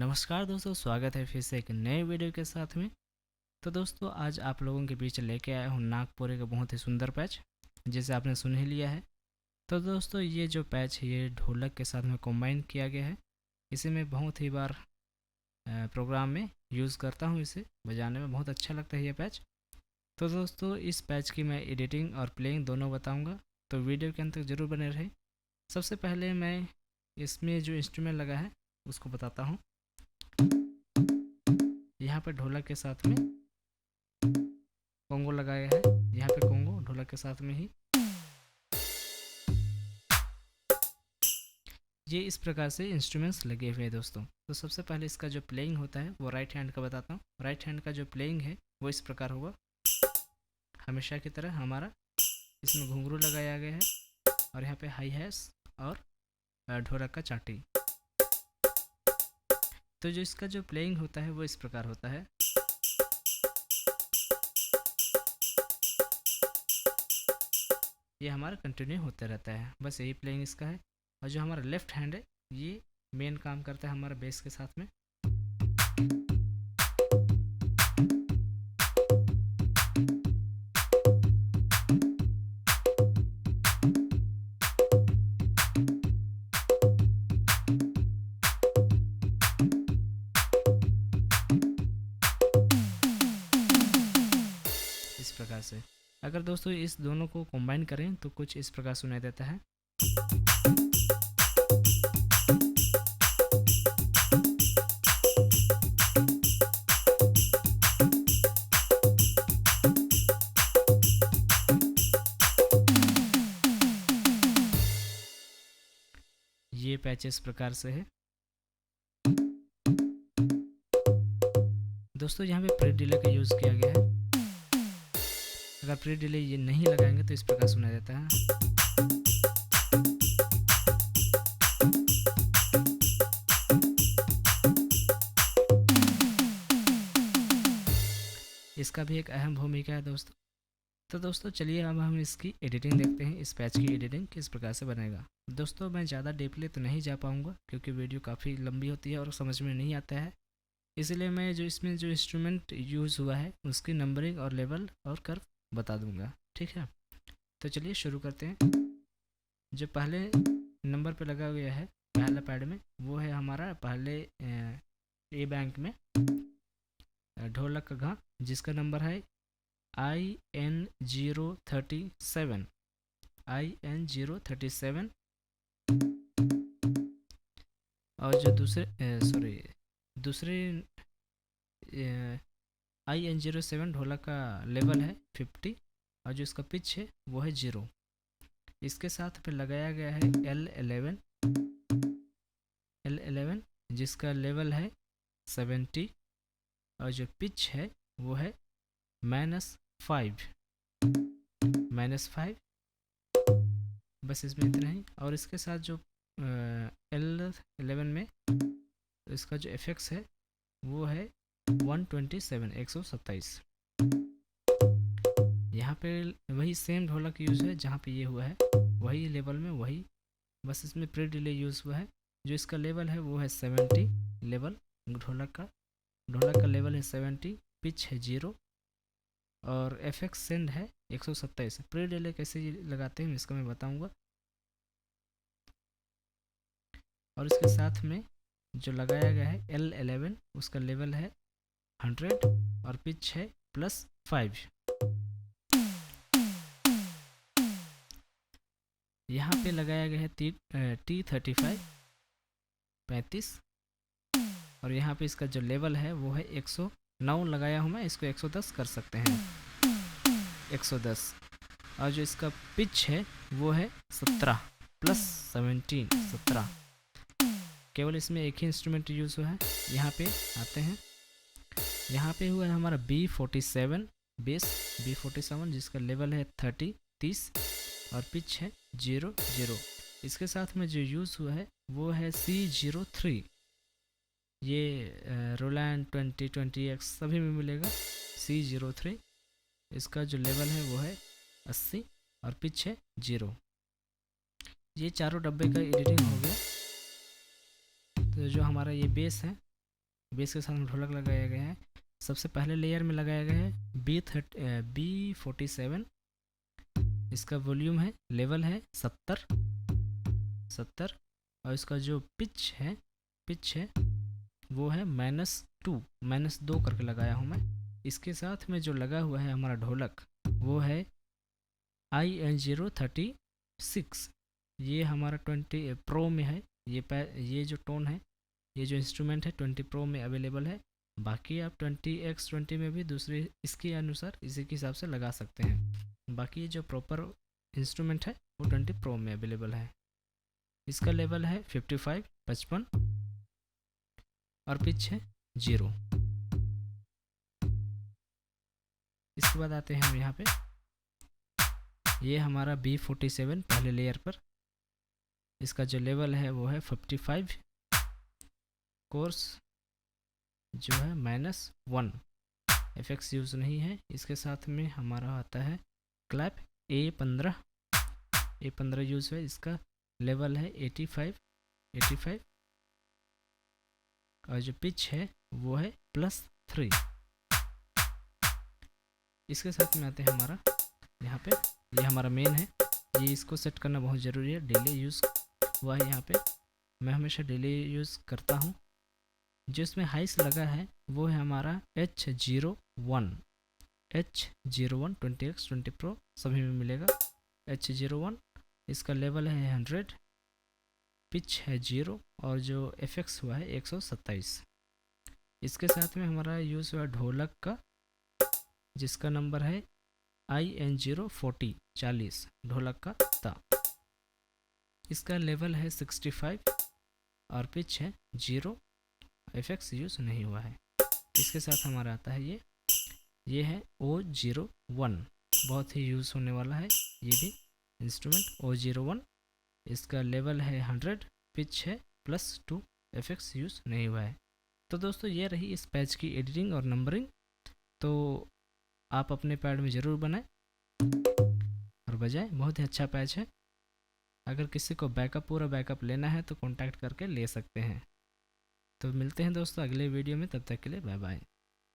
नमस्कार दोस्तों, स्वागत है फिर से एक नए वीडियो के साथ में। तो दोस्तों आज आप लोगों के बीच लेके आया हूँ नागपुरी का बहुत ही सुंदर पैच, जिसे आपने सुन ही लिया है। तो दोस्तों ये जो पैच है ये ढोलक के साथ में कंबाइन किया गया है। इसे मैं बहुत ही बार प्रोग्राम में यूज़ करता हूँ, इसे बजाने में बहुत अच्छा लगता है ये पैच। तो दोस्तों इस पैच की मैं एडिटिंग और प्लेइंग दोनों बताऊँगा, तो वीडियो के अंत तक ज़रूर बने रहे। सबसे पहले मैं इसमें जो इंस्ट्रूमेंट लगा है उसको बताता हूँ। यहाँ पे ढोलक के साथ में कोंगो लगाया है, यहाँ पे कोंगो ढोलक के साथ में ही ये इस प्रकार से इंस्ट्रूमेंट्स लगे हुए हैं दोस्तों। तो सबसे पहले इसका जो प्लेइंग होता है वो राइट हैंड का बताता हूँ। राइट हैंड का जो प्लेइंग है वो इस प्रकार होगा। हमेशा की तरह हमारा इसमें घुंघरू लगाया गया है और यहाँ पे हाई हैस और ढोलक का चाटी। तो जो इसका जो प्लेइंग होता है वो इस प्रकार होता है। ये हमारा कंटिन्यू होता रहता है, बस यही प्लेइंग इसका है। और जो हमारा लेफ्ट हैंड है ये मेन काम करता है हमारा बेस के साथ में। इस प्रकार से अगर दोस्तों इस दोनों को कंबाइन करें तो कुछ इस प्रकार सुनाई देता है। ये पैच इस प्रकार से है दोस्तों। यहाँ पे प्री डिले का यूज़ किया गया है। अगर प्री डिले ये नहीं लगाएंगे तो इस प्रकार सुनाई देता है। इसका भी एक अहम भूमिका है दोस्तों। तो दोस्तों चलिए अब हम इसकी एडिटिंग देखते हैं। इस पैच की एडिटिंग किस प्रकार से बनेगा। दोस्तों मैं ज़्यादा डीपली तो नहीं जा पाऊँगा क्योंकि वीडियो काफ़ी लंबी होती है और समझ में नहीं आता है। इसलिए मैं जो इसमें जो इंस्ट्रूमेंट यूज़ हुआ है उसकी नंबरिंग और लेवल और कर्व बता दूंगा, ठीक है। तो चलिए शुरू करते हैं। जो पहले नंबर पे लगा गया है पहला पैड में वो है हमारा पहले ए बैंक में ढोलक का घा, जिसका नंबर है IN037 IN037। और जो दूसरे IN07 ढोलक का लेवल है 50 और जो इसका पिच है वो है 0। इसके साथ पे लगाया गया है L11 जिसका लेवल है 70 और जो पिच है वो है -5। बस इसमें इतना ही। और इसके साथ जो L11 में इसका जो एफेक्ट्स है वो है 127। यहाँ पे वही सेम ढोलक यूज़ है जहाँ पे ये हुआ है, वही लेवल में वही, बस इसमें प्री डिले यूज़ हुआ है। जो इसका लेवल है वो है 70 लेवल। ढोलक का लेवल है 70, पिच है 0 और एफेक्ट सेंड है 127। प्री डिले कैसे लगाते हैं इसका मैं बताऊंगा। और इसके साथ में जो लगाया गया है L11 उसका लेवल है 100 और पिच है +5। यहाँ पे लगाया गया है T35 35 और यहाँ पे इसका जो लेवल है वो है 109 लगाया हूँ मैं, इसको 110 कर सकते हैं 110। और जो इसका पिच है वो है 17 +17 17। केवल इसमें एक ही इंस्ट्रूमेंट यूज़ हुआ है। यहाँ पे आते हैं, यहाँ पे हुआ है हमारा B47 बेस B47 जिसका लेवल है 30 और पिच है 0 0। इसके साथ में जो यूज़ हुआ है वो है C03। ये रोलैंड 2020X सभी में मिलेगा C03। इसका जो लेवल है वो है 80 और पिच है 0। ये चारों डब्बे का एडिटिंग हो गया। तो जो हमारा ये बेस है बेस के साथ में ढोलक लगाया गया है। सबसे पहले लेयर में लगाया गया है B47। इसका वॉल्यूम है, लेवल है 70 और इसका जो पिच है वो है -2 करके लगाया हूँ मैं। इसके साथ में जो लगा हुआ है हमारा ढोलक वो है IN036। ये हमारा 20 प्रो में है। ये जो टोन है, ये जो इंस्ट्रूमेंट है 20 प्रो में अवेलेबल है। बाकी आप 20x20 में भी दूसरे इसके अनुसार इसी के हिसाब से लगा सकते हैं। बाकी ये जो प्रॉपर इंस्ट्रूमेंट है वो 20 प्रो में अवेलेबल है। इसका लेवल है 55 और पिच है 0। इसके बाद आते हैं हम यहाँ पे, ये हमारा B47 पहले लेयर पर। इसका जो लेवल है वो है 55, कोर्स जो है -1, एफेक्ट्स यूज़ नहीं है। इसके साथ में हमारा आता है क्लैप A15 यूज़ है। इसका लेवल है 85 और जो पिच है वो है +3। इसके साथ में आते हैं हमारा यहाँ पे, ये हमारा मेन है। ये इसको सेट करना बहुत ज़रूरी है। डिले यूज़ हुआ है यहाँ पे, मैं हमेशा डिले यूज़ करता हूँ। जो इसमें हाइस लगा है वो है हमारा H01 20x20 प्रो सभी में मिलेगा। H01 इसका लेवल है 100, पिच है 0 और जो एफेक्ट्स हुआ है 127। इसके साथ में हमारा यूज़ हुआ ढोलक का, जिसका नंबर है IN040 ढोलक का ता। इसका लेवल है 65 और पिच है 0, एफेक्ट्स यूज़ नहीं हुआ है। इसके साथ हमारा आता है ये है O01, बहुत ही यूज़ होने वाला है ये भी इंस्ट्रूमेंट O01। इसका लेवल है 100, पिच है +2, एफेक्ट्स यूज़ नहीं हुआ है। तो दोस्तों ये रही इस पैच की एडिटिंग और नंबरिंग। तो आप अपने पैड में ज़रूर बनाएं और बजाएं, बहुत ही अच्छा पैच है। अगर किसी को पूरा बैकअप लेना है तो कांटेक्ट करके ले सकते हैं। तो मिलते हैं दोस्तों अगले वीडियो में, तब तक के लिए बाय बाय।